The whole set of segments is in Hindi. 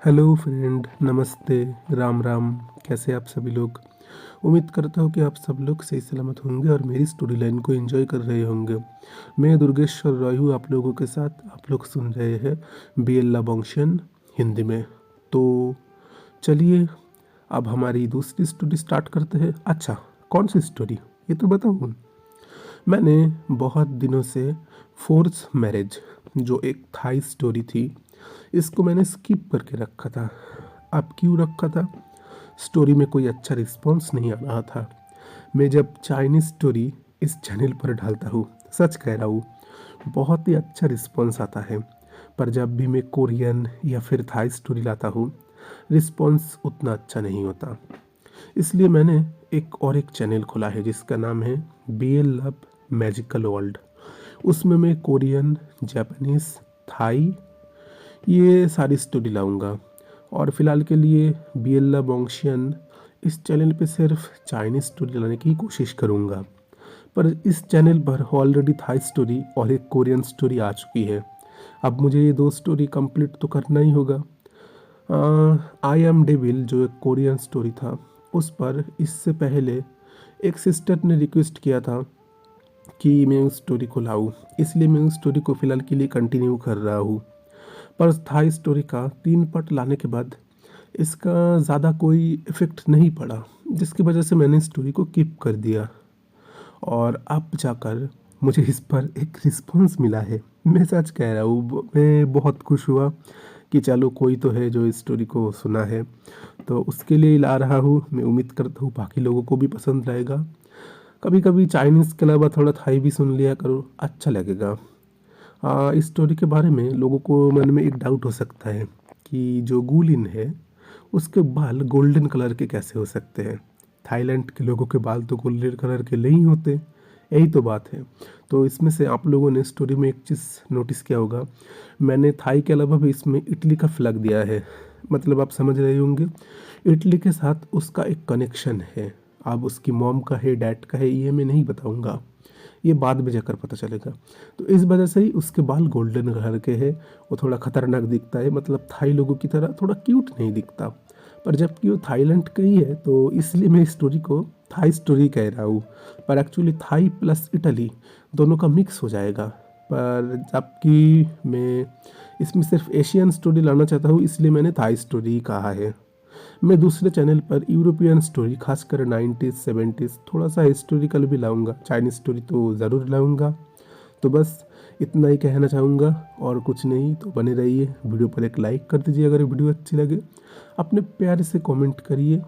हेलो फ्रेंड, नमस्ते, राम राम। कैसे आप सभी लोग? उम्मीद करता हूँ कि आप सब लोग सही सलामत होंगे और मेरी स्टोरी लाइन को एंजॉय कर रहे होंगे। मैं दुर्गेश्वर रॉय हूँ आप लोगों के साथ। आप लोग सुन रहे हैं बीएल बॉन्शियन हिंदी में। तो चलिए अब हमारी दूसरी स्टोरी स्टार्ट करते हैं। अच्छा, कौन सी स्टोरी ये तो बताऊँ। मैंने बहुत दिनों से फोर्स मैरिज, जो एक थाई स्टोरी थी, इसको मैंने स्किप करके रखा था। अब क्यों रखा था? स्टोरी में कोई अच्छा रिस्पॉन्स नहीं आ रहा था। मैं जब चाइनीज स्टोरी इस चैनल पर डालता हूँ, सच कह रहा हूँ, बहुत ही अच्छा रिस्पॉन्स आता है। पर जब भी मैं कोरियन या फिर थाई स्टोरी लाता हूँ, रिस्पॉन्स उतना अच्छा नहीं होता। इसलिए मैंने एक चैनल खोला है जिसका नाम है BL लव मैजिकल वर्ल्ड। उसमें मैं कोरियन, जापानीज, थाई, ये सारी स्टोरी लाऊंगा। और फिलहाल के लिए BL बॉन्शियन इस चैनल पे सिर्फ चाइनीज स्टोरी लाने की कोशिश करूंगा। पर इस चैनल पर ऑलरेडी थाई स्टोरी और एक कोरियन स्टोरी आ चुकी है। अब मुझे ये दो स्टोरी कंप्लीट तो करना ही होगा। आई एम डेविल जो एक कोरियन स्टोरी था, उस पर इससे पहले एक सिस्टर ने रिक्वेस्ट किया था कि मैं उस स्टोरी को लाऊं, इसलिए मैं उस स्टोरी को फ़िलहाल के लिए कंटिन्यू कर रहा हूँ। पर थाई स्टोरी का 3 पार्ट लाने के बाद इसका ज़्यादा कोई इफ़ेक्ट नहीं पड़ा, जिसकी वजह से मैंने स्टोरी को कीप कर दिया। और अब जाकर मुझे इस पर एक रिस्पॉन्स मिला है। मैं सच कह रहा हूँ, मैं बहुत खुश हुआ कि चलो कोई तो है जो इस स्टोरी को सुना है, तो उसके लिए ला रहा हूँ। मैं उम्मीद करता हूँ बाकी लोगों को भी पसंद आएगा। कभी कभी चाइनीज़ के अलावा थोड़ा थाई भी सुन लिया करो, अच्छा लगेगा। इस स्टोरी के बारे में लोगों को मन में एक डाउट हो सकता है कि जो गुलिन है उसके बाल गोल्डन कलर के कैसे हो सकते हैं। थाईलैंड के लोगों के बाल तो गोल्डन कलर के नहीं होते, यही तो बात है। तो इसमें से आप लोगों ने स्टोरी में एक चीज़ नोटिस किया होगा, मैंने थाई के अलावा भी इसमें इटली का फ्लैग दिया है। मतलब आप समझ रहे होंगे, इटली के साथ उसका एक कनेक्शन है। अब उसकी मॉम का है, डैड का है, ये मैं नहीं बताऊंगा, ये बाद में जाकर पता चलेगा। तो इस वजह से ही उसके बाल गोल्डन कलर के हैं। वो थोड़ा खतरनाक दिखता है, मतलब थाई लोगों की तरह थोड़ा क्यूट नहीं दिखता। पर जबकि वो थाईलैंड का ही है, तो इसलिए मैं इस स्टोरी को थाई स्टोरी कह रहा हूँ। पर एक्चुअली थाई प्लस इटली दोनों का मिक्स हो जाएगा। पर जबकि मैं इसमें सिर्फ एशियन स्टोरी लाना चाहता हूँ, इसलिए मैंने थाई स्टोरी कहा है। मैं दूसरे चैनल पर यूरोपियन स्टोरी, खासकर 90s 70s, थोड़ा सा हिस्टोरिकल भी लाऊंगा। चाइनीज स्टोरी तो ज़रूर लाऊंगा। तो बस इतना ही कहना चाहूँगा और कुछ नहीं। तो बने रहिए, वीडियो पर एक लाइक कर दीजिए अगर वीडियो अच्छी लगे, अपने प्यार से कमेंट करिए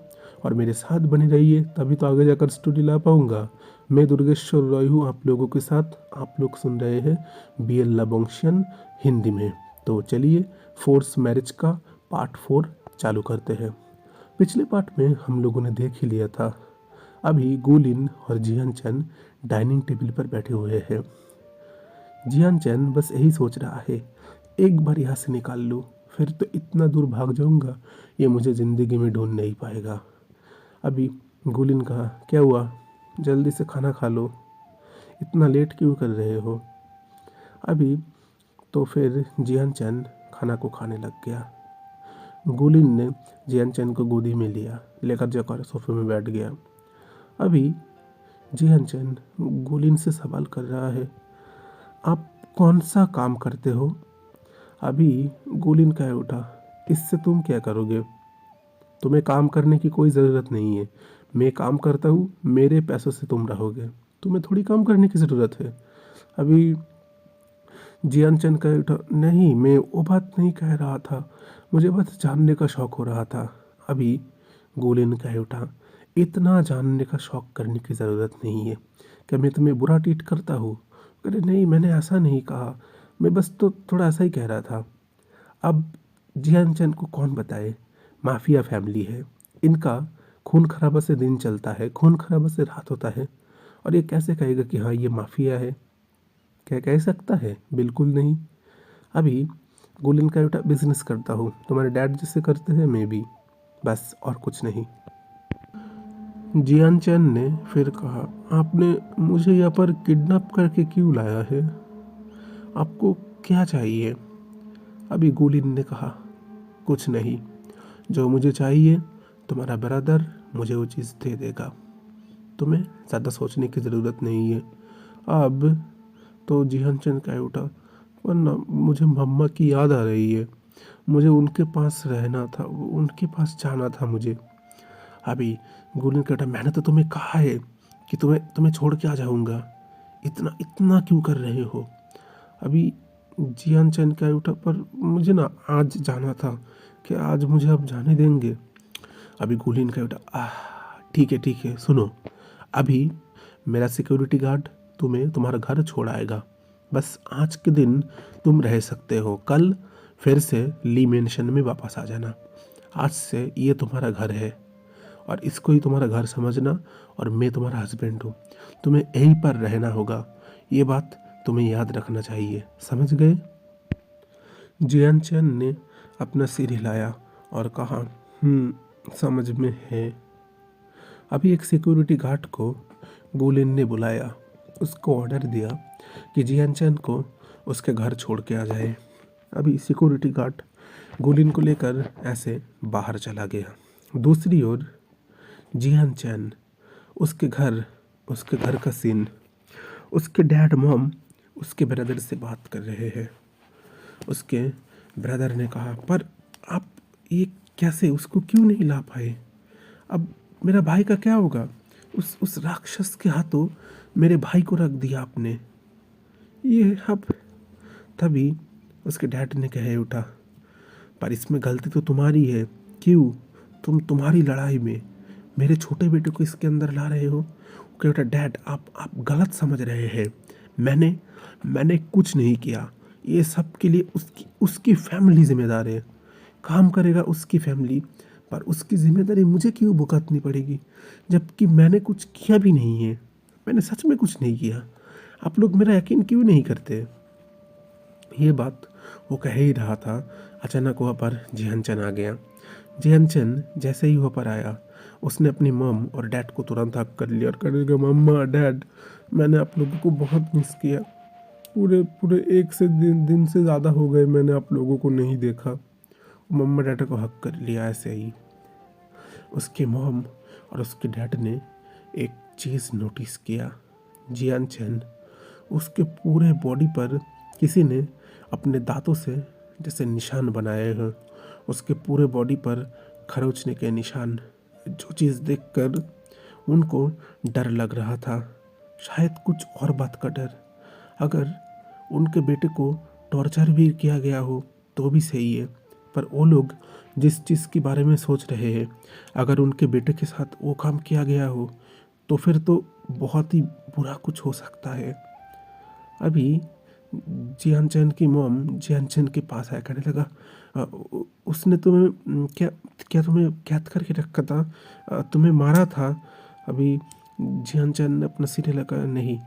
और मेरे साथ बने रहिए, तभी तो आगे जाकर स्टोरी ला पाऊँगा। मैं दुर्गेश्वर रॉय हूँ आप लोगों के साथ। आप लोग सुन रहे हैं BL लबोंशियन हिंदी में। तो चलिए फोर्स मैरिज का पार्ट 4 चालू करते हैं। पिछले पार्ट में हम लोगों ने देख ही लिया था। अभी गुलिन और जियान चैन डाइनिंग टेबल पर बैठे हुए हैं। जियान चैन बस यही सोच रहा है, एक बार यहाँ से निकाल लूँ, फिर तो इतना दूर भाग जाऊँगा ये मुझे ज़िंदगी में ढूंढ नहीं पाएगा। अभी गुलिन कहा, क्या हुआ, जल्दी से खाना खा लो, इतना लेट क्यों कर रहे हो। अभी तो फिर जियान चैन खाना को खाने लग गया। गुलिन ने जियान चैन को गोदी में लिया, लेकर जाकर सोफे में बैठ गया। अभी जियान चैन गुलिन से सवाल कर रहा है, आप कौन सा काम करते हो। अभी गुलिन कह उठा, इससे तुम क्या करोगे, तुम्हें काम करने की कोई ज़रूरत नहीं है। मैं काम करता हूँ, मेरे पैसों से तुम रहोगे, तुम्हें थोड़ी काम करने की ज़रूरत है। अभी जियान चंद कह उठा, नहीं मैं वो बात नहीं कह रहा था, मुझे बस जानने का शौक़ हो रहा था। अभी गुलिन कह उठा, इतना जानने का शौक़ करने की ज़रूरत नहीं है, क्या मैं तुम्हें बुरा ट्रीट करता हूँ। अरे नहीं, मैंने ऐसा नहीं कहा, मैं बस तो थोड़ा ऐसा ही कह रहा था। अब जियान चंद को कौन बताए, माफिया फैमिली है, इनका खून खराबा से दिन चलता है, खून खराबा से रात होता है। और ये कैसे कहेगा कि हाँ ये माफिया है, क्या कह सकता है, बिल्कुल नहीं। अभी गुलिन का बेटा, बिजनेस करता हूँ, तुम्हारे डैड जिससे करते हैं मैं भी, बस और कुछ नहीं। जियान चैन ने फिर कहा, आपने मुझे यहाँ पर किडनैप करके क्यों लाया है, आपको क्या चाहिए। अभी गुलिन ने कहा, कुछ नहीं, जो मुझे चाहिए तुम्हारा ब्रदर मुझे वो चीज़ दे देगा, तुम्हें ज़्यादा सोचने की ज़रूरत नहीं है। अब तो जिहान चंद कह उठा, वरना मुझे मम्मा की याद आ रही है, मुझे उनके पास रहना था, उनके पास जाना था मुझे। अभी गुलिन कहता, मैंने तो तुम्हें कहा है कि तुम्हें छोड़ के आ जाऊंगा, इतना इतना क्यों कर रहे हो। अभी जियान चैन कह उठा, पर मुझे ना आज जाना था, कि आज मुझे अब जाने देंगे। अभी गुलिन कह उठा, ठीक है सुनो, अभी मेरा सिक्योरिटी गार्ड तुम्हें तुम्हारा घर छोड़ आएगा, बस आज के दिन तुम रह सकते हो, कल फिर से ली मेंशन में वापस आ जाना। आज से ये तुम्हारा घर है और इसको ही तुम्हारा घर समझना, और मैं तुम्हारा हस्बैंड हूँ, तुम्हें यहीं पर रहना होगा, ये बात तुम्हें याद रखना चाहिए, समझ गए। जियान चैन ने अपना सिर हिलाया और कहा, समझ में है। अभी एक सिक्योरिटी गार्ड को गुलिन ने बुलाया, उसको ऑर्डर दिया कि जियान चैन को उसके घर छोड़ के आ जाए। अभी सिक्योरिटी गार्ड गुलिन को लेकर ऐसे बाहर चला गया। दूसरी ओर जियान चैन, उसके घर का सीन, उसके डैड मॉम उसके ब्रदर से बात कर रहे हैं। उसके ब्रदर ने कहा, पर आप ये कैसे, उसको क्यों नहीं ला पाए, अब मेरा भाई का क्या होगा, उस राक्षस के हाथों मेरे भाई को रख दिया आपने, ये अब। तभी उसके डैड ने कहे उठा, पर इसमें गलती तो तुम्हारी है, क्यों, तुम्हारी लड़ाई में मेरे छोटे बेटे को इसके अंदर ला रहे हो। कहता, डैड आप गलत समझ रहे हैं, मैंने कुछ नहीं किया, ये सब के लिए उसकी फैमिली जिम्मेदार है, काम करेगा उसकी फैमिली, पर उसकी जिम्मेदारी मुझे क्यों भुगतनी पड़ेगी, जबकि मैंने कुछ किया भी नहीं है, मैंने सच में कुछ नहीं किया, आप लोग मेरा यकीन क्यों नहीं करते। ये बात वो कह ही रहा था, अचानक वहाँ पर जिहान चैन आ गया। जिहान चैन जैसे ही वहाँ पर आया, उसने अपनी मम और डैड को तुरंत हक कर लिया और कहने लगा, मम्मा डैड, मैंने आप लोगों को बहुत मिस किया, पूरे एक से दिन से ज़्यादा हो गए मैंने आप लोगों को नहीं देखा। मम्मा डैड को हक कर लिया। ऐसे ही उसके मॉम और उसके डैड ने एक चीज़ नोटिस किया, जियान चैन, उसके पूरे बॉडी पर किसी ने अपने दांतों से जैसे निशान बनाए हैं, उसके पूरे बॉडी पर खरोंचने के निशान। जो चीज़ देखकर उनको डर लग रहा था, शायद कुछ और बात का डर, अगर उनके बेटे को टॉर्चर भी किया गया हो तो भी सही है, पर वो लोग जिस चीज़ के बारे में सोच रहे हैं, अगर उनके बेटे के साथ वो काम किया गया हो तो फिर तो बहुत ही बुरा कुछ हो सकता है। अभी जियान चैन की मॉम जियान चैन के पास आया, कहने लगा, उसने तुम्हें क्या तुम्हें कैद करके रखा था, तुम्हें मारा था। अभी जियान चैन ने अपना सिर हिलाया, नहीं।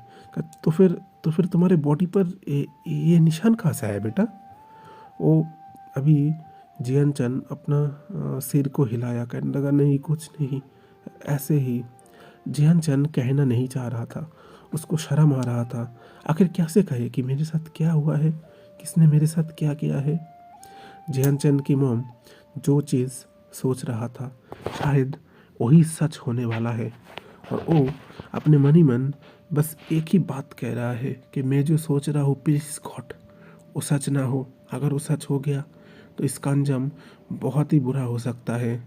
तो फिर तुम्हारे बॉडी पर ये निशान कहाँ से आया बेटा। वो अभी जियान चैन अपना सिर को हिलाया, कहने लगा, नहीं कुछ नहीं, ऐसे ही। जियान चैन कहना नहीं चाह रहा था, उसको शर्म आ रहा था, आखिर कैसे कहे कि मेरे साथ क्या हुआ है, किसने मेरे साथ क्या किया है। जियान चैन की मॉम जो चीज़ सोच रहा था शायद वही सच होने वाला है, और वो अपने मन ही मन बस एक ही बात कह रहा है कि मैं जो सोच रहा हूँ प्लीज़ गॉड वो सच ना हो, अगर वो सच हो गया तो इसका अंजाम बहुत ही बुरा हो सकता है।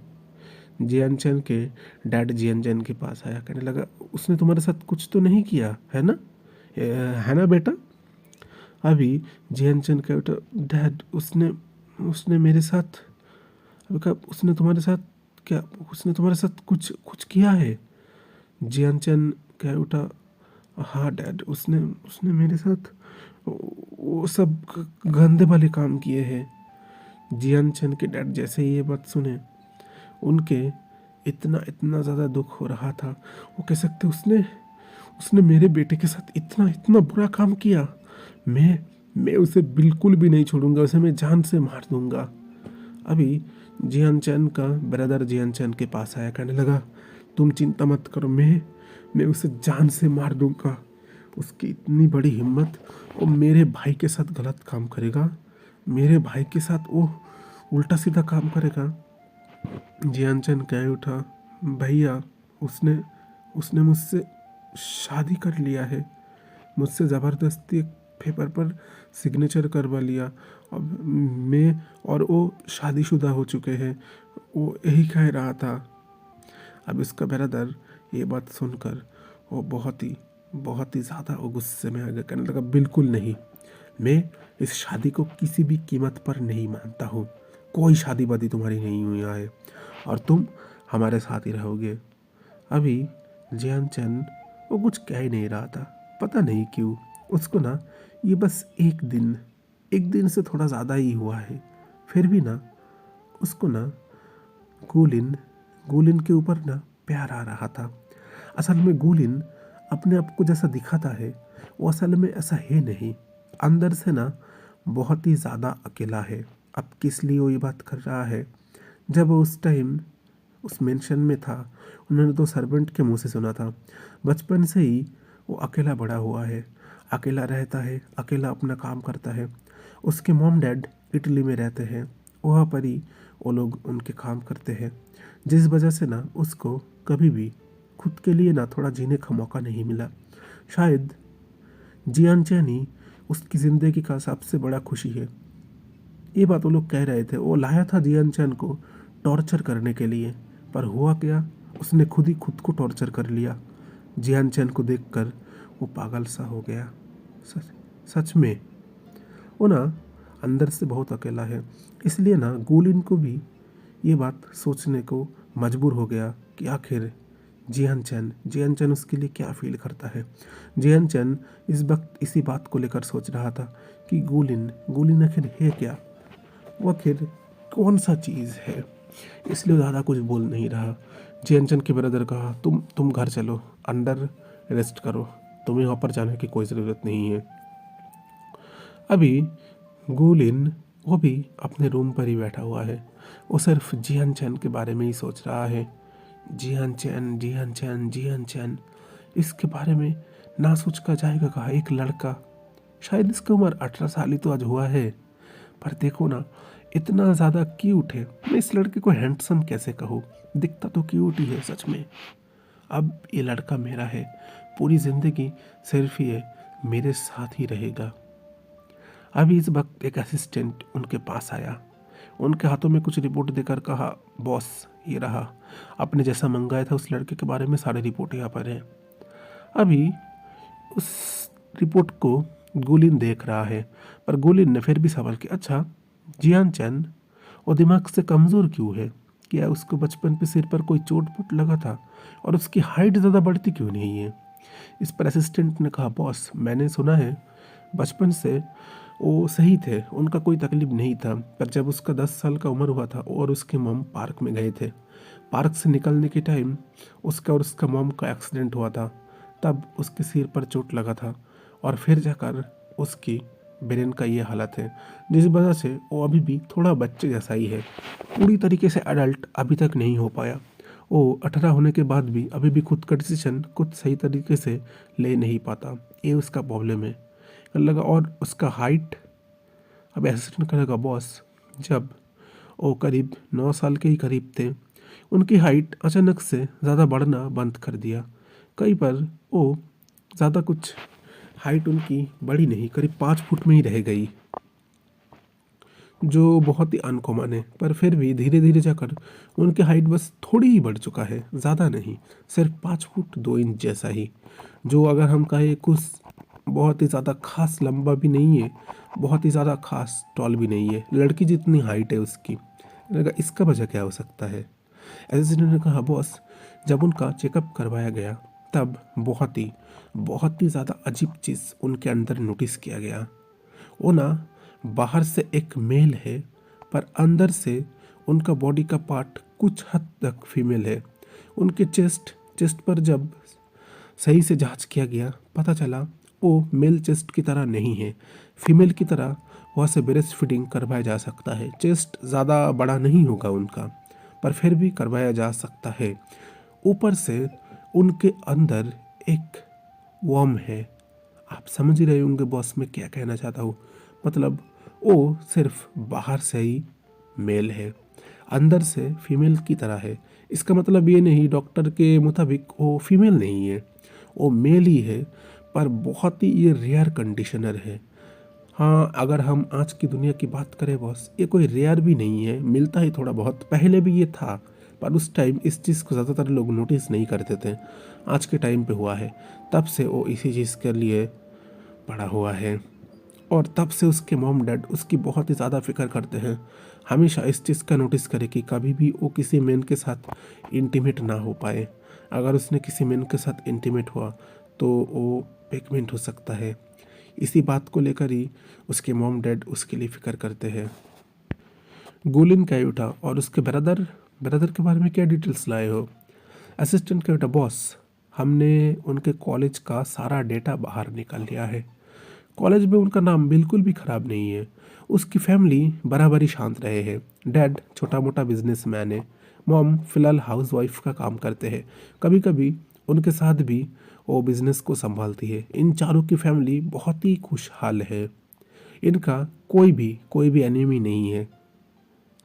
जियान चैन के डैड जियान चैन के पास आया, कहने लगा, उसने तुम्हारे साथ कुछ तो नहीं किया है ना, है ना बेटा। अभी जियान चैन का बेटा, डैड उसने मेरे साथ, अभी कहा, उसने तुम्हारे साथ क्या, उसने तुम्हारे साथ कुछ किया है। जियान चैन कह उठा, हाँ डैड, उसने मेरे साथ वो सब गंदे वाले काम किए हैं। जियान चैन के डैड जैसे ही ये बात सुने, उनके इतना ज़्यादा दुख हो रहा था, वो कह सकते उसने मेरे बेटे के साथ इतना बुरा काम किया, मैं उसे बिल्कुल भी नहीं छोड़ूंगा, उसे मैं जान से मार दूंगा। अभी जियान चैन का ब्रदर जियान चैन के पास आया, कहने लगा, तुम चिंता मत करो, मैं उसे जान से मार दूंगा, उसकी इतनी बड़ी हिम्मत, वो मेरे भाई के साथ गलत काम करेगा, मेरे भाई के साथ वो उल्टा सीधा काम करेगा। जियान कह उठा, भैया उसने उसने मुझसे शादी कर लिया है, मुझसे ज़बरदस्ती एक पेपर पर सिग्नेचर करवा लिया। अब मैं और वो शादीशुदा हो चुके हैं, वो यही कह रहा था। अब इसका ब्रदर ये बात सुनकर वो बहुत ही ज़्यादा वो गुस्से में आ गया। कहने लगा, बिल्कुल नहीं, मैं इस शादी को किसी भी कीमत पर नहीं मानता हूँ। कोई शादी वादी तुम्हारी नहीं हुई है और तुम हमारे साथ ही रहोगे। अभी जियान वो कुछ कह ही नहीं रहा था। पता नहीं क्यों उसको ना ये बस एक दिन से थोड़ा ज़्यादा ही हुआ है। फिर भी ना उसको ना गुलिन के ऊपर ना प्यार आ रहा था। असल में गुलिन अपने आप को जैसा दिखाता है वो असल में ऐसा है नहीं। अंदर से ना बहुत ही ज़्यादा अकेला है। अब किस लिए वो ये बात कर रहा है? जब वो उस टाइम उस मेंशन में था, उन्होंने तो सर्वेंट के मुंह से सुना था। बचपन से ही वो अकेला बड़ा हुआ है, अकेला रहता है, अकेला अपना काम करता है। उसके मॉम डैड इटली में रहते हैं, वहाँ पर ही वो लोग उनके काम करते हैं, जिस वजह से ना उसको कभी भी खुद के लिए ना थोड़ा जीने का मौका नहीं मिला। शायद जियान चैन ही उसकी ज़िंदगी का सबसे बड़ा खुशी है। ये बात वो लोग कह रहे थे। वो लाया था जियान चैन को टॉर्चर करने के लिए, पर हुआ क्या, उसने खुद को टॉर्चर कर लिया। जियान चैन को देखकर वो पागल सा हो गया। सच में वो ना अंदर से बहुत अकेला है। इसलिए ना गुलिन को भी ये बात सोचने को मजबूर हो गया कि आखिर जियान चैन उसके लिए क्या फील करता है। जियान चैन इस वक्त इसी बात को लेकर सोच रहा था कि गुलिन आखिर है क्या, वो आखिर कौन सा चीज़ है। इसलिए ज़्यादा कुछ बोल नहीं रहा। जियान के ब्रदर कहा, तुम घर चलो, अंडर रेस्ट करो, तुम्हें वहाँ पर जाने की कोई ज़रूरत नहीं है। अभी गुलिन वो भी अपने रूम पर ही बैठा हुआ है। वो सिर्फ जियान के बारे में ही सोच रहा है। जियान चैन इसके बारे में ना सोच कर जाएगा कहा। एक लड़का, शायद इसकी उम्र 18 साल ही तो आज हुआ है, पर देखो ना इतना ज़्यादा क्यूट है। मैं इस लड़के को हैंडसम कैसे कहूँ, दिखता तो क्यूट ही है सच में। अब ये लड़का मेरा है, पूरी ज़िंदगी सिर्फ ये मेरे साथ ही रहेगा। अभी इस वक्त एक असिस्टेंट उनके पास आया, उनके हाथों में कुछ रिपोर्ट देकर कहा, बॉस ये रहा, आपने जैसा मंगाया था उस लड़के के बारे में सारी रिपोर्ट यहाँ पर है। अभी उस रिपोर्ट को गुलिन देख रहा है, पर गुलिन ने फिर भी सवाल किया, अच्छा जियान चैन वो दिमाग से कमज़ोर क्यों है? क्या उसको बचपन पे सिर पर कोई चोट पुट लगा था? और उसकी हाइट ज़्यादा बढ़ती क्यों नहीं है? इस पर असिस्टेंट ने कहा, बॉस मैंने सुना है बचपन से वो सही थे, उनका कोई तकलीफ नहीं था, पर जब उसका 10 साल का उम्र हुआ था और उसके मॉम पार्क में गए थे, पार्क से निकलने के टाइम उसका और उसका मॉम का एक्सीडेंट हुआ था। तब उसके सिर पर चोट लगा था और फिर जाकर उसकी ब्रेन का ये हालत है, जिस वजह से वो अभी भी थोड़ा बच्चे जैसा ही है, पूरी तरीके से एडल्ट अभी तक नहीं हो पाया। वो 18 होने के बाद भी अभी भी खुद का डिसीजन खुद सही तरीके से ले नहीं पाता, ये उसका प्रॉब्लम है लगा। और उसका हाइट, अब असिस्टेंट करेगा, बॉस जब वो करीब 9 साल के ही करीब थे, उनकी हाइट अचानक से ज़्यादा बढ़ना बंद कर दिया। कई बार वो ज़्यादा कुछ हाइट उनकी बढ़ी नहीं, करीब 5 फुट में ही रह गई, जो बहुत ही अनकॉमन है। पर फिर भी धीरे धीरे जाकर उनकी हाइट बस थोड़ी ही बढ़ चुका है, ज़्यादा नहीं, सिर्फ 5 फुट 2 इंच जैसा ही, जो अगर हम कहें कुछ बहुत ही ज़्यादा खास लंबा भी नहीं है, बहुत ही ज़्यादा खास टॉल भी नहीं है। लड़की जितनी हाइट है उसकी। लगा इसका वजह क्या हो सकता है? एसिस्टेंट ने कहा, बॉस जब उनका चेकअप करवाया गया तब बहुत ही ज़्यादा अजीब चीज़ उनके अंदर नोटिस किया गया। वो ना बाहर से एक मेल है, पर अंदर से उनका बॉडी का पार्ट कुछ हद तक फीमेल है। उनके चेस्ट पर जब सही से जांच किया गया, पता चला वो मेल चेस्ट की तरह नहीं है, फीमेल की तरह वहाँ से ब्रेस्ट फीडिंग करवाया जा सकता है। चेस्ट ज़्यादा बड़ा नहीं होगा उनका, पर फिर भी करवाया जा सकता है। ऊपर से उनके अंदर एक वर्म है। आप समझ ही रहे होंगे बॉस मैं क्या कहना चाहता हूँ। मतलब वो सिर्फ बाहर से ही मेल है, अंदर से फीमेल की तरह है। इसका मतलब ये नहीं डॉक्टर के मुताबिक वो फीमेल नहीं है, वो मेल ही है, पर बहुत ही ये रेयर कंडीशनर है। हाँ, अगर हम आज की दुनिया की बात करें बॉस, ये कोई रेयर भी नहीं है, मिलता ही थोड़ा बहुत। पहले भी ये था, पर उस टाइम इस चीज़ को ज़्यादातर लोग नोटिस नहीं करते थे। आज के टाइम पे हुआ है, तब से वो इसी चीज़ के लिए पड़ा हुआ है, और तब से उसके मॉम डैड उसकी बहुत ही ज़्यादा फिक्र करते हैं। हमेशा इस चीज़ का नोटिस करें कि कभी भी वो किसी मैन के साथ इंटीमेट ना हो पाए। अगर उसने किसी मैन के साथ इंटीमेट हुआ तो वो प्रेग्नेंट हो सकता है। इसी बात को लेकर ही उसके मॉम डैड उसके लिए फिक्र करते हैं। गुलिन कैयुटा और उसके ब्रदर ब्रदर के बारे में क्या डिटेल्स लाए हो? असिस्टेंट कैयुटा, बॉस हमने उनके कॉलेज का सारा डेटा बाहर निकाल लिया है। कॉलेज में उनका नाम बिल्कुल भी खराब नहीं है। उसकी फैमिली बराबर ही शांत रहे हैं। डैड छोटा मोटा बिजनेसमैन है, मॉम फिलहाल हाउसवाइफ का काम करते हैं। कभी कभी उनके साथ भी वो बिजनेस को संभालती है। इन चारों की फैमिली बहुत ही खुशहाल है। इनका कोई भी एनिमी नहीं है,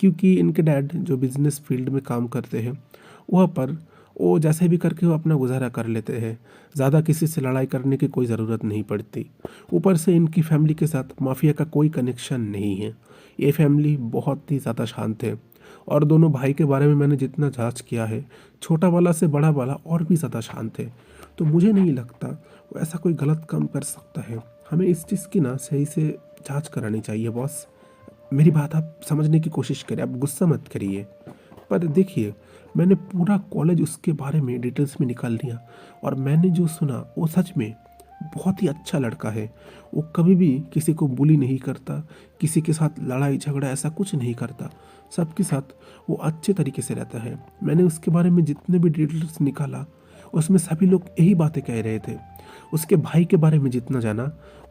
क्योंकि इनके डैड जो बिजनेस फील्ड में काम करते हैं वहाँ पर वो जैसे भी करके वो अपना गुजारा कर लेते हैं। ज़्यादा किसी से लड़ाई करने की कोई ज़रूरत नहीं पड़ती। ऊपर से इनकी फैमिली के साथ माफिया का कोई कनेक्शन नहीं है। ये फैमिली बहुत ही ज़्यादा शांत है। और दोनों भाई के बारे में मैंने जितना जांच किया है, छोटा वाला से बड़ा वाला और भी ज़्यादा शांत है। तो मुझे नहीं लगता वो ऐसा कोई गलत काम कर सकता है। हमें इस चीज़ की ना सही से जांच करानी चाहिए बॉस। मेरी बात आप समझने की कोशिश करिए, आप गुस्सा मत करिए। पर देखिए, मैंने पूरा कॉलेज उसके बारे में डिटेल्स में निकाल लिया, और मैंने जो सुना वो सच में बहुत ही अच्छा लड़का है। वो कभी भी किसी को बुली नहीं करता, किसी के साथ लड़ाई झगड़ा ऐसा कुछ नहीं करता। सबके साथ वो अच्छे तरीके से रहता है। मैंने उसके बारे में जितने भी डिटेल्स निकाला उसमें सभी लोग यही बातें कह रहे थे। उसके भाई के बारे में जितना जाना,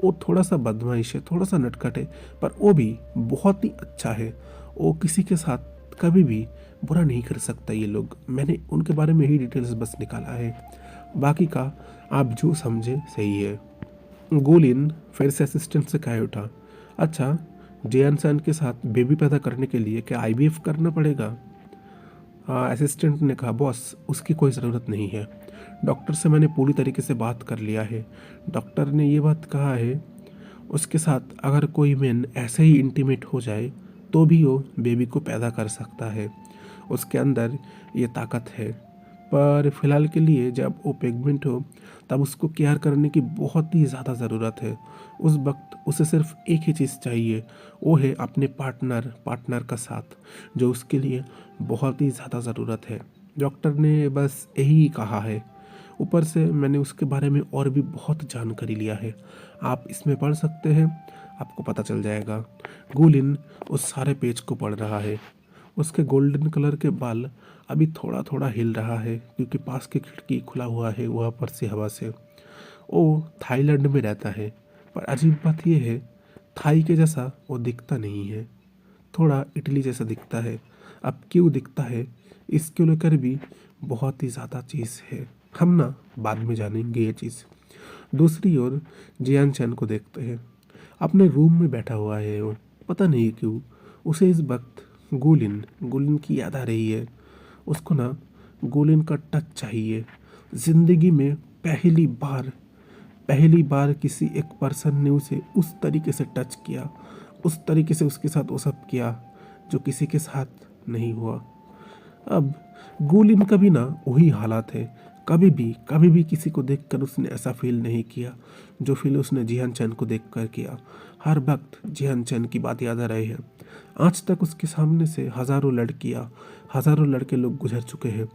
वो थोड़ा सा बदमाश है, थोड़ा सा नटखट है, पर वो भी बहुत ही अच्छा है। वो किसी के साथ कभी भी बुरा नहीं कर सकता ये लोग। मैंने उनके बारे में ही डिटेल्स बस निकाला है, बाकी का आप जो समझे सही है। गोलिन फिर से असिस्टेंट से कह उठा, अच्छा, जियान सन के साथ बेबी पैदा करने के लिए क्या आईवीएफ करना पड़ेगा? असिस्टेंट ने कहा, बॉस उसकी कोई ज़रूरत नहीं है। डॉक्टर से मैंने पूरी तरीके से बात कर लिया है। डॉक्टर ने ये बात कहा है, उसके साथ अगर कोई मैन ऐसे ही इंटीमेट हो जाए तो भी वो बेबी को पैदा कर सकता है। उसके अंदर ये ताकत है। पर फिलहाल के लिए जब वो प्रेग्नेंट हो तब उसको केयर करने की बहुत ही ज़्यादा ज़रूरत है। उस वक्त उसे सिर्फ एक ही चीज़ चाहिए, वो है अपने पार्टनर का साथ, जो उसके लिए बहुत ही ज़्यादा ज़रूरत है। डॉक्टर ने बस यही कहा है। ऊपर से मैंने उसके बारे में और भी बहुत जानकारी लिया है, आप इसमें पढ़ सकते हैं, आपको पता चल जाएगा। गुलिन उस सारे पेज को पढ़ रहा है। उसके गोल्डन कलर के बाल अभी थोड़ा थोड़ा हिल रहा है, क्योंकि पास की खिड़की खुला हुआ है वहाँ पर से हवा से। वो थाईलैंड में रहता है, पर अजीब बात यह है, थाई के जैसा वो दिखता नहीं है, थोड़ा इटली जैसा दिखता है। अब क्यों दिखता है इसको लेकर भी बहुत ही ज़्यादा चीज़ है, हम ना बाद में जानेंगे ये चीज़। दूसरी ओर जियान चैन को देखते हैं। अपने रूम में बैठा हुआ है वो, पता नहीं क्यों उसे इस वक्त गुलिन की याद आ रही है। उसको ना गुलिन का टच चाहिए। ज़िंदगी में पहली बार किसी एक पर्सन ने उसे उस तरीके से टच किया, उस तरीके से उसके साथ वो सब किया जो किसी के साथ नहीं हुआ। अब गुलिन का भी ना वही हालात है। कभी भी किसी को देखकर उसने ऐसा फील नहीं किया जो फील उसने जिहान चैन को देखकर किया। हर वक्त जिहान चैन की बात याद आ रही है। आज तक उसके सामने से हजारों लड़के लोग गुजर चुके हैं।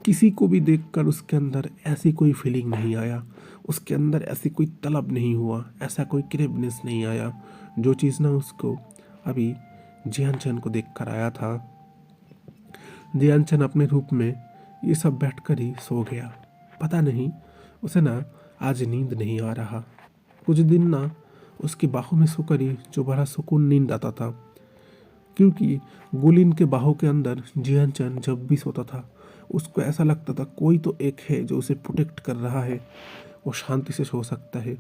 किसी को भी देखकर उसके अंदर ऐसी कोई फीलिंग नहीं आया, उसके अंदर ऐसी कोई तलब नहीं हुआ, ऐसा कोई क्रेवनेस नहीं आया जो चीज़ ना उसको अभी जिहान चैन को देखकर आया था। जियान चैन अपने रूप में ये सब बैठकर ही सो गया। पता नहीं उसे ना आज नींद नहीं आ रहा। कुछ दिन ना उसकी बाहों में सोकर ही जो बड़ा सुकून नींद आता था, क्योंकि गुलिन के बाहों के अंदर जियान चैन जब भी सोता था उसको ऐसा लगता था कोई तो एक है जो उसे प्रोटेक्ट कर रहा है, वो शांति से सो सकता है।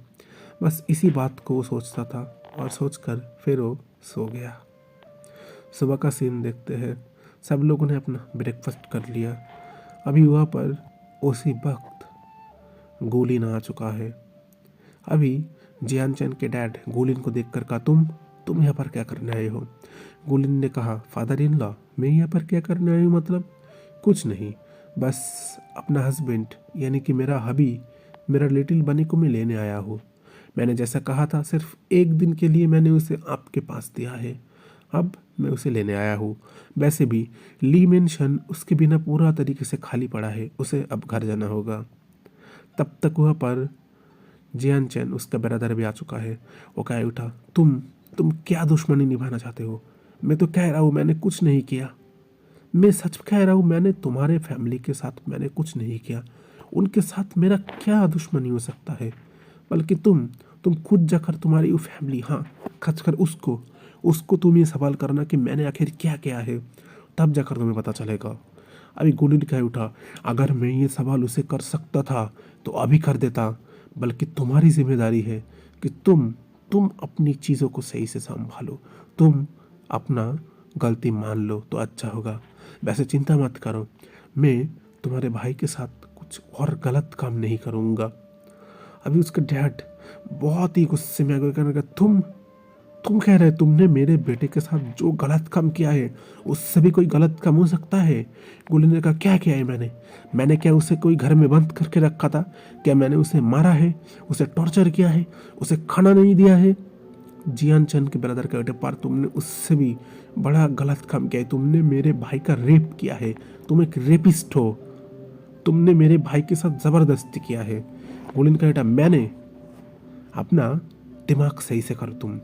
बस इसी बात को वो सोचता था, और सोचकर फिर वो सो गया। सुबह का सीन देखते हैं। सब लोगों ने अपना ब्रेकफास्ट कर लिया। अभी वहाँ पर उसी वक्त गुलिन आ चुका है। अभी जियान चैन के डैड गुलिन को देखकर कहा, तुम यहाँ पर क्या करने आए हो? गुलिन ने कहा, फादर इन लॉ, मैं यहाँ पर क्या करने आई हूँ? मतलब कुछ नहीं, बस अपना हस्बैंड यानी कि मेरा हबी, मेरा लिटिल बनी को मैं लेने आया हूँ। मैंने जैसा कहा था सिर्फ एक दिन के लिए मैंने उसे आपके पास दिया है, अब मैं उसे लेने आया हूँ। वैसे भी ली मेंशन उसके बिना पूरा तरीके से खाली पड़ा है, उसे अब घर जाना होगा। तब तक वहाँ पर जियान चैन उसका ब्रदर भी आ चुका है। वो कह उठा, तुम क्या दुश्मनी निभाना चाहते हो? मैं तो कह रहा हूँ मैंने कुछ नहीं किया, मैं सच कह रहा हूँ, मैंने तुम्हारे फैमिली के साथ मैंने कुछ नहीं किया। उनके साथ मेरा क्या दुश्मनी हो सकता है? बल्कि तुम खुद जाकर तुम्हारी वो फैमिली, हाँ खासकर उसको तुम ये सवाल करना कि मैंने आखिर क्या किया है, तब जाकर तुम्हें पता चलेगा। अभी गुलिन कह उठा, अगर मैं ये सवाल उसे कर सकता था तो अभी कर देता, बल्कि तुम्हारी जिम्मेदारी है कि तुम अपनी चीज़ों को सही से संभालो, तुम अपना गलती मान लो तो अच्छा होगा। वैसे चिंता मत करो, मैं तुम्हारे भाई के साथ कुछ और गलत काम नहीं करूँगा। अभी उसका डैड बहुत ही गुस्से में आकर कहने लगा, तुम कह रहे तुमने मेरे बेटे के साथ जो गलत काम किया है उससे भी कोई गलत काम हो सकता है? गुलिन ने कहा, क्या किया है मैंने क्या उसे कोई घर में बंद करके रखा था? क्या मैंने उसे मारा है, उसे टॉर्चर किया है, उसे खाना नहीं दिया है? जियान चंद के ब्रदर के बेटे, पर तुमने उससे भी बड़ा गलत काम किया है, तुमने मेरे भाई का रेप किया है, तुम एक रेपिस्ट हो, तुमने मेरे भाई के साथ जबरदस्ती किया है। गुलिन का बेटा, मैंने अपना दिमाग सही से कर,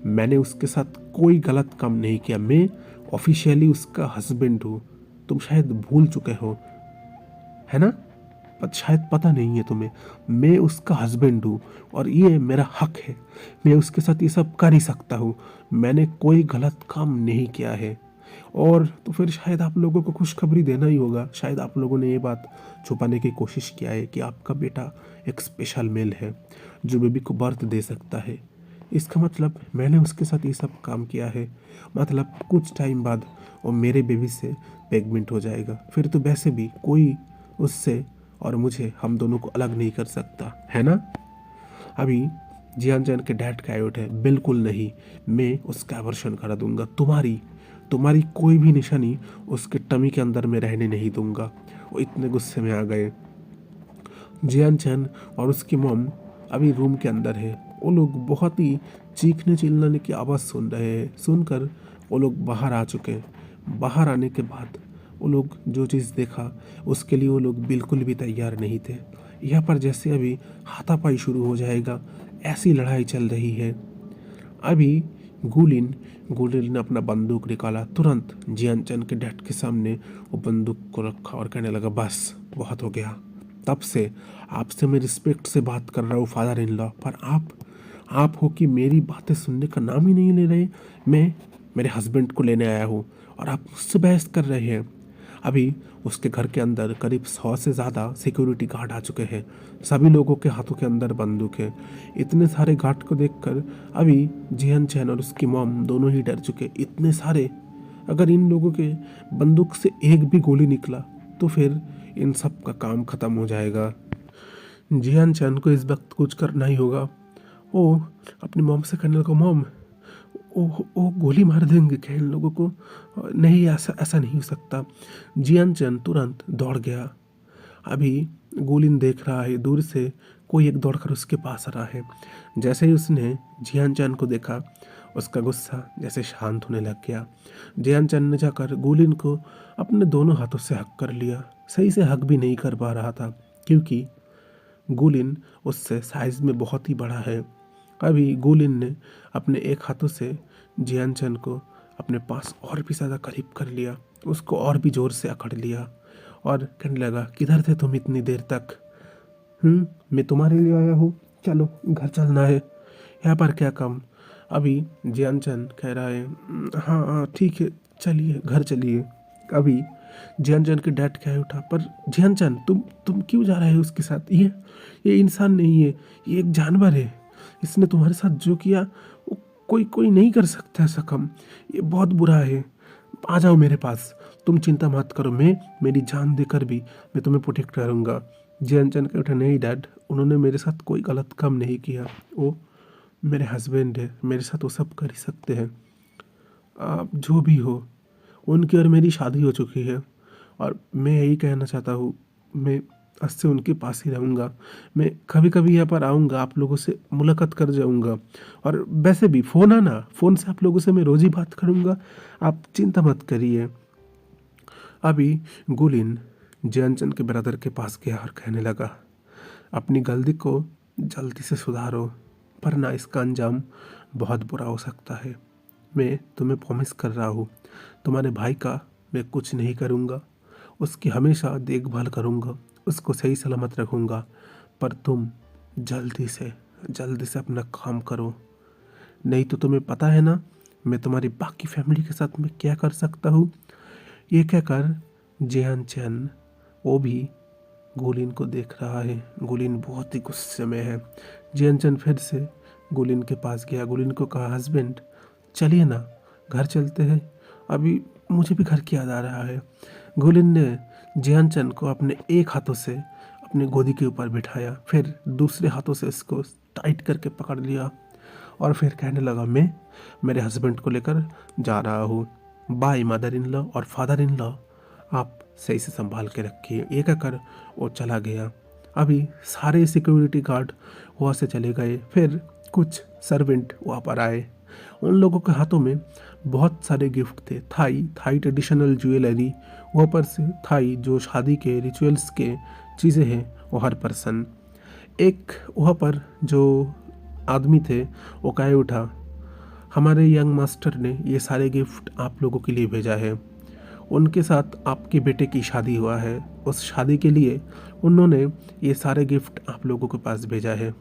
मैंने उसके साथ कोई गलत काम नहीं किया, मैं ऑफिशियली उसका हस्बैंड हूँ, तुम शायद भूल चुके हो, है ना? पर शायद पता नहीं है तुम्हें, मैं उसका हस्बैंड हूँ और ये मेरा हक है, मैं उसके साथ ये सब कर ही सकता हूँ, मैंने कोई गलत काम नहीं किया है। और तो फिर शायद आप लोगों को खुशखबरी देना ही होगा, शायद आप लोगों ने ये बात छुपाने की कोशिश किया है कि आपका बेटा एक स्पेशल मेल है जो बेबी को बर्थ दे सकता है। इसका मतलब मैंने उसके साथ ये सब काम किया है, मतलब कुछ टाइम बाद वो मेरे बेबी से प्रेग्नेंट हो जाएगा, फिर तो वैसे भी कोई उससे और मुझे, हम दोनों को अलग नहीं कर सकता, है ना? अभी जियान चैन के डैड का उठे, बिल्कुल नहीं, मैं उसका एवर्शन करा दूंगा, तुम्हारी कोई भी निशानी उसके टमी के अंदर में रहने नहीं दूंगा। वो इतने गुस्से में आ गए। जियान चैन और उसकी मॉम अभी रूम के अंदर है। वो लोग बहुत ही चीखने चिल्लाने की आवाज़ सुन रहे हैं। सुनकर वो लोग बाहर आ चुके। बाहर आने के बाद वो लोग जो चीज़ देखा उसके लिए वो लोग बिल्कुल भी तैयार नहीं थे। यहाँ पर जैसे अभी हाथापाई शुरू हो जाएगा, ऐसी लड़ाई चल रही है। अभी गुलिन ने अपना बंदूक निकाला, तुरंत जियान चंद के डैड के सामने वो बंदूक को रखा और कहने लगा, बस बहुत हो गया, तब से आपसे मैं रिस्पेक्ट से बात कर रहा हूँ फादर इन लॉ, पर आप हो कि मेरी बातें सुनने का नाम ही नहीं ले रहे। मैं मेरे हस्बैंड को लेने आया हूँ और आप मुझसे बहस कर रहे हैं। अभी उसके घर के अंदर करीब 100 से ज़्यादा सिक्योरिटी गार्ड आ चुके हैं। सभी लोगों के हाथों के अंदर बंदूक है। इतने सारे गार्ड को देखकर अभी जिहन चैन और उसकी मॉम दोनों ही डर चुके। इतने सारे, अगर इन लोगों के बंदूक से एक भी गोली निकला तो फिर इन सब का काम ख़त्म हो जाएगा। जियान चैन को इस वक्त कुछ करना ही होगा। वो अपनी मॉम से कहने लगा, मॉम वो गोली मार देंगे क्या इन लोगों को? नहीं, ऐसा नहीं हो सकता। जियान चैन तुरंत दौड़ गया। अभी गुलिन देख रहा है दूर से कोई एक दौड़कर उसके पास आ रहा है। जैसे ही उसने जियान चैन को देखा उसका गुस्सा जैसे शांत होने लग गया। जियान चैन ने जाकर गुलिन को अपने दोनों हाथों से हक कर लिया। सही से हक भी नहीं कर पा रहा था क्योंकि गुलिन उससे साइज में बहुत ही बड़ा है। अभी गुलिन ने अपने एक हाथों से जियान चैन को अपने पास और भी ज़्यादा करीब कर लिया, उसको और भी ज़ोर से अकड़ लिया और कहने लगा, किधर थे तुम इतनी देर तक? मैं तुम्हारे लिए आया हूँ, चलो घर चलना है, यहाँ पर क्या काम? अभी जियान चैन कह रहा है, हाँ ठीक है, चलिए घर चलिए। अभी जियान चैन के डैड कह उठा, पर जियान चैन तुम क्यों जा रहे हो उसके साथ? ये इंसान नहीं है, ये एक जानवर है। इसने तुम्हारे साथ जो किया वो कोई नहीं कर सकता ऐसा काम, ये बहुत बुरा है। आ जाओ मेरे पास, तुम चिंता मत करो, मैं मेरी जान देकर भी मैं तुम्हें प्रोटेक्ट करूँगा। जियानचंद कह उठा, नहीं डैड, उन्होंने मेरे साथ कोई गलत काम नहीं किया, वो मेरे हस्बैंड है, मेरे साथ वो सब कर ही सकते हैं। आप जो भी हो, उनकी और मेरी शादी हो चुकी है और मैं यही कहना चाहता हूँ, मैं आज से उनके पास ही रहूँगा। मैं कभी कभी यहाँ पर आऊँगा, आप लोगों से मुलाकात कर जाऊँगा, और वैसे भी फ़ोन आना, फ़ोन से आप लोगों से मैं रोज़ ही बात करूँगा, आप चिंता मत करिए। अभी गुलिन जियानचंद के ब्रदर के पास गया और कहने लगा, अपनी गलती को जल्दी से सुधारो, वरना इसका अंजाम बहुत बुरा हो सकता है। मैं तुम्हें प्रॉमिस कर रहा हूँ, तुम्हारे भाई का मैं कुछ नहीं करूँगा, उसकी हमेशा देखभाल करूँगा, उसको सही सलामत रखूँगा, पर तुम जल्दी से अपना काम करो, नहीं तो तुम्हें पता है ना मैं तुम्हारी बाकी फैमिली के साथ में क्या कर सकता हूँ। ये कहकर जियानचंद वो भी गुलिन को देख रहा है। गुलिन बहुत ही गुस्से में है। जियानचंद फिर से गुलिन के पास गया, गुलिन को कहा, हस्बैंड चलिए ना, घर चलते हैं, अभी मुझे भी घर की याद आ रहा है। गुलिन ने जियानचंद को अपने एक हाथों से अपनी गोदी के ऊपर बिठाया, फिर दूसरे हाथों से इसको टाइट करके पकड़ लिया और फिर कहने लगा, मैं मेरे हस्बैंड को लेकर जा रहा हूँ, बाय मदर इन लॉ और फादर इन लॉ, आप सही से संभाल के रखिए। ये कहकर वो चला गया। अभी सारे सिक्योरिटी गार्ड वहाँ से चले गए, फिर कुछ सर्वेंट वहाँ पर आए। उन लोगों के हाथों में बहुत सारे गिफ्ट थे, थाई ट्रेडिशनल ज्वेलरी, वहाँ पर से थाई जो शादी के रिचुअल्स के चीज़ें हैं वो हर पर्सन। एक वहाँ पर जो आदमी थे वो कह उठा, हमारे यंग मास्टर ने ये सारे गिफ्ट आप लोगों के लिए भेजा है, उनके साथ आपके बेटे की शादी हुआ है, उस शादी के लिए उन्होंने ये सारे गिफ्ट आप लोगों के पास भेजा है।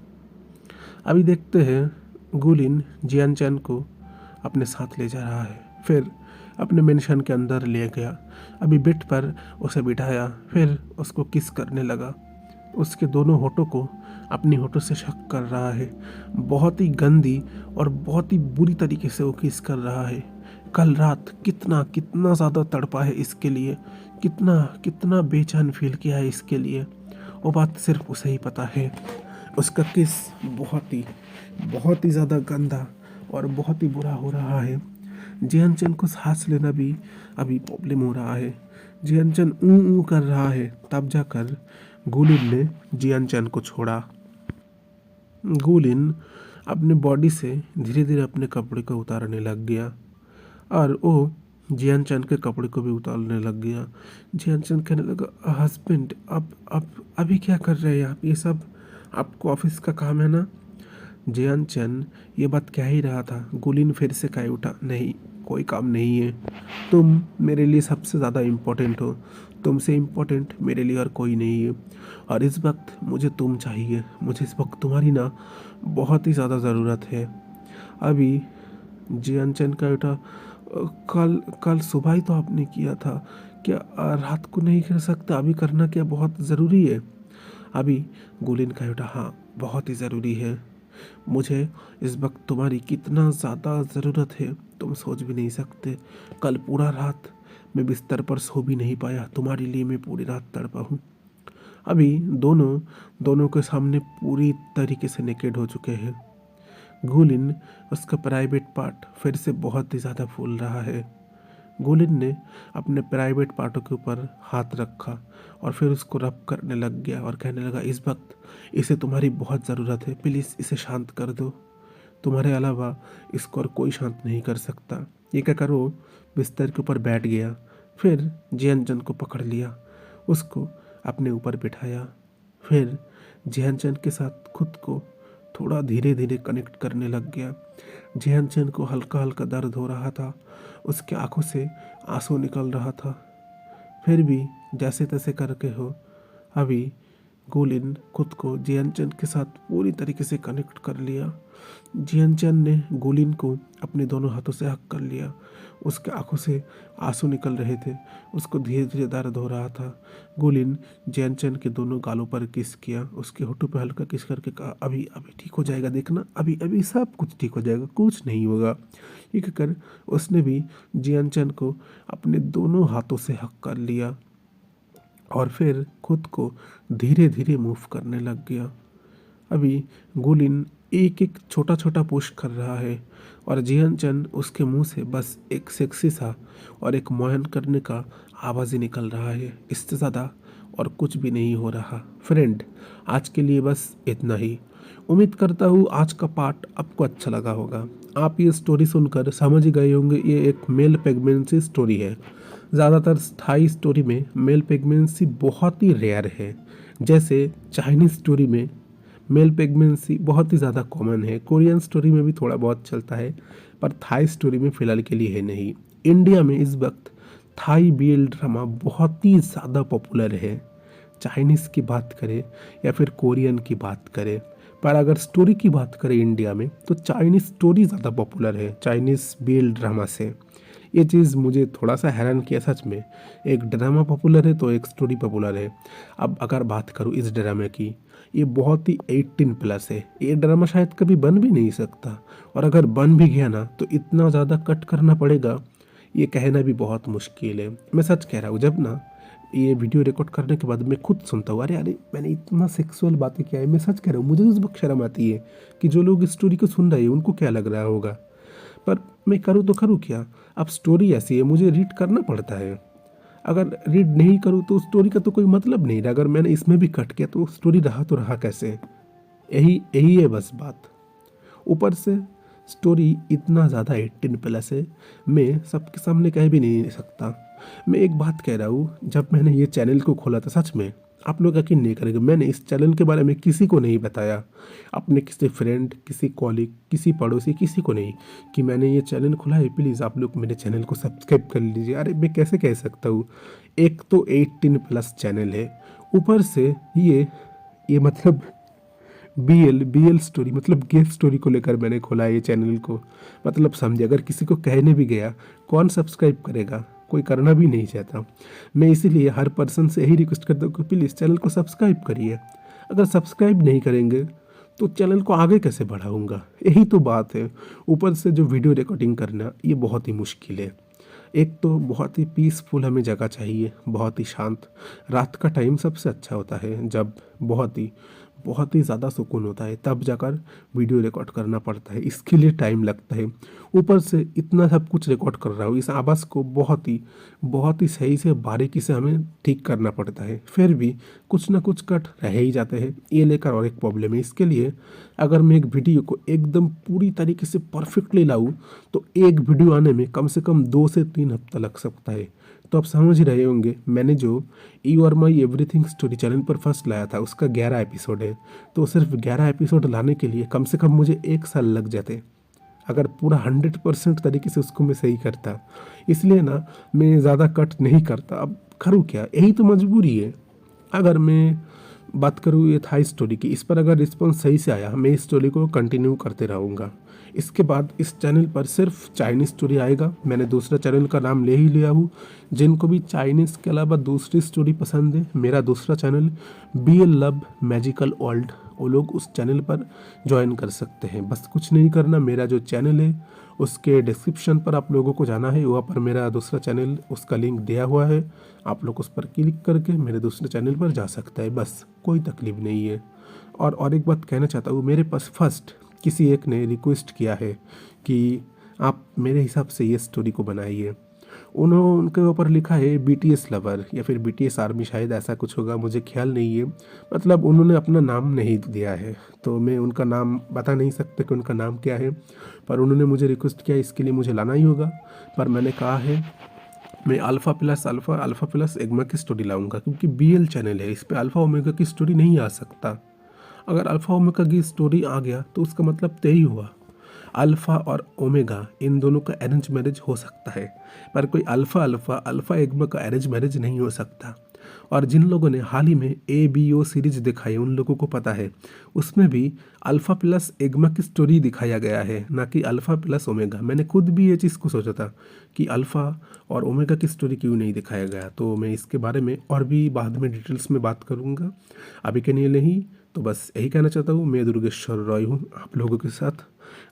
अभी देखते हैं गुलिन जियानचंद को अपने साथ ले जा रहा है, फिर अपने मेंशन के अंदर ले गया। अभी बेड पर उसे बिठाया, फिर उसको किस करने लगा, उसके दोनों होठों को अपनी होठों से शक कर रहा है। बहुत ही गंदी और बहुत ही बुरी तरीके से वो किस कर रहा है। कल रात कितना कितना ज़्यादा तड़पा है इसके लिए, कितना कितना बेचैन फील किया है इसके लिए, वो बात सिर्फ उसे ही पता है। उसका किस बहुत ही ज़्यादा गंदा और बहुत ही बुरा हो रहा है। जियानचंद को सांस लेना भी अभी प्रॉब्लम हो रहा है। जियानचंद ऊ कर रहा है, तब जाकर गुलिन ने जियानचंद को छोड़ा। गुलिन अपने बॉडी से धीरे धीरे अपने कपड़े को उतारने लग गया और वो जियानचंद के कपड़े को भी उतारने लग गया। जियानचंद कहने लगा, हस्बैंड आप अभी क्या कर रहे हैं आप, ये सब आपको ऑफिस का काम है ना। जियानचंद ये बात कह ही रहा था, गुलिन फिर से कह उठा, नहीं कोई काम नहीं है, तुम मेरे लिए सबसे ज़्यादा इम्पोर्टेंट हो, तुमसे इम्पोर्टेंट मेरे लिए और कोई नहीं है, और इस वक्त मुझे तुम चाहिए, मुझे इस वक्त तुम्हारी ना बहुत ही ज़्यादा ज़रूरत है। अभी जियानचंद कह उठा, कल सुबह ही तो आपने किया था, क्या रात को नहीं कर सकता, अभी करना क्या बहुत ज़रूरी है। अभी गुलिन कह उठा, हाँ बहुत ही ज़रूरी है, मुझे इस वक्त तुम्हारी कितना ज़्यादा ज़रूरत है तुम सोच भी नहीं सकते। कल पूरा रात मैं बिस्तर पर सो भी नहीं पाया, तुम्हारे लिए मैं पूरी रात तड़पा हूँ। अभी दोनों के सामने पूरी तरीके से नेकेड हो चुके हैं। गुलिन उसका प्राइवेट पार्ट फिर से बहुत ही ज़्यादा फूल रहा है। गुलिन ने अपने प्राइवेट पार्टों के ऊपर हाथ रखा और फिर उसको रब करने लग गया और कहने लगा, इस वक्त इसे तुम्हारी बहुत ज़रूरत है, प्लीज़ इसे शांत कर दो, तुम्हारे अलावा इसको और कोई शांत नहीं कर सकता। ये कहकर वो बिस्तर के ऊपर बैठ गया। फिर जियानचंद को पकड़ लिया, उसको अपने ऊपर बिठाया, फिर जियानचंद के साथ खुद को थोड़ा धीरे धीरे कनेक्ट करने लग गया। जियानचंद को हल्का हल्का दर्द हो रहा था, उसके आंखों से आंसू निकल रहा था, फिर भी जैसे तैसे करके हो अभी गोलिन खुद को जियानचैन के साथ पूरी तरीके से कनेक्ट कर लिया। जियानचैन ने गोलिन को अपने दोनों हाथों से हक कर लिया। उसके आंखों से आंसू निकल रहे थे, उसको धीरे धीरे दर्द हो रहा था। गोलिन जियानचैन के दोनों गालों पर किस किया, उसके होठों पर हल्का किस करके कहा, अभी अभी ठीक हो जाएगा, देखना अभी अभी सब कुछ ठीक हो जाएगा, कुछ नहीं होगा। ये कहकर उसने भी जियानचैन को अपने दोनों हाथों से हक कर लिया और फिर खुद को धीरे धीरे मूव करने लग गया। अभी गोलिन एक एक छोटा छोटा पुश कर रहा है और जियानचैन उसके मुंह से बस एक सेक्सी सा और एक मोहन करने का आवाज़ ही निकल रहा है। इससे ज़्यादा और कुछ भी नहीं हो रहा। फ्रेंड, आज के लिए बस इतना ही। उम्मीद करता हूँ आज का पार्ट आपको अच्छा लगा होगा। आप ये स्टोरी सुनकर समझ गए होंगे ये एक मेल प्रेगनेंसी स्टोरी है। ज़्यादातर थाई स्टोरी में मेल प्रेगनेंसी बहुत ही रेयर है। जैसे चाइनीज़ स्टोरी में मेल प्रेगनेंसी बहुत ही ज़्यादा कॉमन है। कोरियन स्टोरी में भी थोड़ा बहुत चलता है, पर थाई स्टोरी में फ़िलहाल के लिए है नहीं। इंडिया में इस वक्त थाई बीएल ड्रामा बहुत ही ज़्यादा पॉपुलर है। चाइनीज़ की बात करें या फिर कोरियन की बात करें, पर अगर स्टोरी की बात करें इंडिया में तो चाइनीज़ स्टोरी ज़्यादा पॉपुलर है चाइनीज़ बीएल ड्रामा से। ये चीज़ मुझे थोड़ा सा हैरान किया सच में। एक ड्रामा पॉपुलर है तो एक स्टोरी पॉपुलर है। अब अगर बात करूँ इस ड्रामे की, ये बहुत ही 18+ है। ये ड्रामा शायद कभी बन भी नहीं सकता, और अगर बन भी गया ना तो इतना ज़्यादा कट करना पड़ेगा, ये कहना भी बहुत मुश्किल है। मैं सच कह रहा हूँ, जब ना ये वीडियो रिकॉर्ड करने के बाद मैं खुद सुनता हूँ, अरे अरे मैंने इतना सेक्सुअल बातें किया है। मैं सच कह रहा हूँ, मुझे उस वक्त शर्म आती है कि जो लोग इस स्टोरी को सुन रहे हैं उनको क्या लग रहा होगा। पर मैं करूँ तो करूँ क्या, अब स्टोरी ऐसी है, मुझे रीड करना पड़ता है। अगर रीड नहीं करूँ तो स्टोरी का तो कोई मतलब नहीं रहा। अगर मैंने इसमें भी कट किया तो स्टोरी रहा तो रहा कैसे। यही यही है बस बात। ऊपर से स्टोरी इतना ज़्यादा 18+ है, मैं सबके सामने कह भी नहीं सकता। मैं एक बात कह रहा हूँ, जब मैंने ये चैनल को खोला था, सच में आप लोग यकीन नहीं करेंगे, मैंने इस चैनल के बारे में किसी को नहीं बताया। अपने किसी फ्रेंड, किसी कॉलीग, किसी पड़ोसी, किसी को नहीं कि मैंने ये चैनल खोला है, प्लीज़ आप लोग मेरे चैनल को सब्सक्राइब कर लीजिए। अरे मैं कैसे कह सकता हूँ, एक तो 18+ चैनल है, ऊपर से ये मतलब बीएल स्टोरी मतलब गे स्टोरी को लेकर मैंने खोला है ये चैनल को। मतलब समझे, अगर किसी को कहने भी गया कौन सब्सक्राइब करेगा, कोई करना भी नहीं चाहता। मैं इसीलिए हर पर्सन से यही रिक्वेस्ट करता हूँ कि प्लीज़ चैनल को सब्सक्राइब करिए। अगर सब्सक्राइब नहीं करेंगे तो चैनल को आगे कैसे बढ़ाऊँगा, यही तो बात है। ऊपर से जो वीडियो रिकॉर्डिंग करना ये बहुत ही मुश्किल है। एक तो बहुत ही पीसफुल हमें जगह चाहिए, बहुत ही शांत। रात का टाइम सबसे अच्छा होता है, जब बहुत ही ज़्यादा सुकून होता है, तब जाकर वीडियो रिकॉर्ड करना पड़ता है। इसके लिए टाइम लगता है। ऊपर से इतना सब कुछ रिकॉर्ड कर रहा हूँ, इस आवाज़ को बहुत ही सही से बारीकी से हमें ठीक करना पड़ता है। फिर भी कुछ ना कुछ कट रह ही जाते हैं। ये लेकर और एक प्रॉब्लम है। इसके लिए अगर मैं एक वीडियो को एकदम पूरी तरीके से परफेक्टली लाऊँ तो एक वीडियो आने में कम से कम 2 से 3 हफ्ता लग सकता है। तो आप समझ ही रहे होंगे, मैंने जो you are my everything story channel पर फर्स्ट लाया था उसका 11 एपिसोड है। तो सिर्फ 11 एपिसोड लाने के लिए कम से कम मुझे 1 साल लग जाते, अगर पूरा 100% तरीके से उसको मैं सही करता। इसलिए ना मैं ज़्यादा कट नहीं करता। अब करूँ क्या, यही तो मजबूरी है। अगर मैं बात करूँ ये थाई स्टोरी की, इस पर अगर रिस्पॉन्स सही से आया, मैं इस स्टोरी को कंटिन्यू करते रहूँगा। इसके बाद इस चैनल पर सिर्फ चाइनीज़ स्टोरी आएगा। मैंने दूसरा चैनल का नाम ले ही लिया हूँ। जिनको भी चाइनीज़ के अलावा दूसरी स्टोरी पसंद है, मेरा दूसरा channel BL love magical world, वो लोग उस चैनल पर ज्वाइन कर सकते हैं। बस कुछ नहीं करना, मेरा जो चैनल है उसके डिस्क्रिप्शन पर आप लोगों को जाना है, वहाँ पर मेरा दूसरा चैनल उसका लिंक दिया हुआ है। आप लोग उस पर क्लिक करके मेरे दूसरे चैनल पर जा सकता है, बस कोई तकलीफ नहीं है। और एक बात कहना चाहता हूँ, मेरे पास फर्स्ट किसी एक ने रिक्वेस्ट किया है कि आप मेरे हिसाब से ये स्टोरी को बनाइए। उनके ऊपर लिखा है बीटीएस लवर या फिर बीटीएस आर्मी, शायद ऐसा कुछ होगा, मुझे ख्याल नहीं है। मतलब उन्होंने अपना नाम नहीं दिया है, तो मैं उनका नाम बता नहीं सकता कि उनका नाम क्या है, पर उन्होंने मुझे रिक्वेस्ट किया, इसके लिए मुझे लाना ही होगा। पर मैंने कहा है मैं अल्फ़ा प्लस एग्मा की स्टोरी लाऊंगा, क्योंकि बीएल चैनल है, इस पर अल्फ़ा ओमेगा की स्टोरी नहीं आ सकता। अगर अल्फ़ा ओमेगा की स्टोरी आ गया तो उसका मतलब तय ही हुआ। अल्फ़ा और ओमेगा इन दोनों का अरेंज मैरिज हो सकता है, पर कोई अल्फ़ा एग्मा का अरेंज मैरिज नहीं हो सकता। और जिन लोगों ने हाल ही में ABO सीरीज देखा है उन लोगों को पता है, उसमें भी अल्फ़ा प्लस एग्मा की स्टोरी दिखाया गया है, ना कि अल्फ़ा प्लस ओमेगा। मैंने खुद भी ये चीज़ को सोचा था कि अल्फ़ा और ओमेगा की स्टोरी क्यों नहीं दिखाया गया, तो मैं इसके बारे में और भी बाद में डिटेल्स में बात करूँगा। अभी के लिए नहीं, तो बस यही कहना चाहता हूँ। मैं दुर्गेश्वर रॉय हूँ आप लोगों के साथ।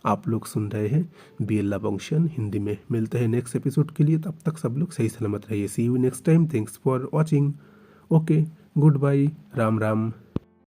आप लोग सुन रहे हैं BL लव फंक्शन हिंदी में। मिलते हैं नेक्स्ट एपिसोड के लिए, तब तक सब लोग सही सलामत रहिए। See you next time. Thanks for watching. Okay, good bye, Ram Ram.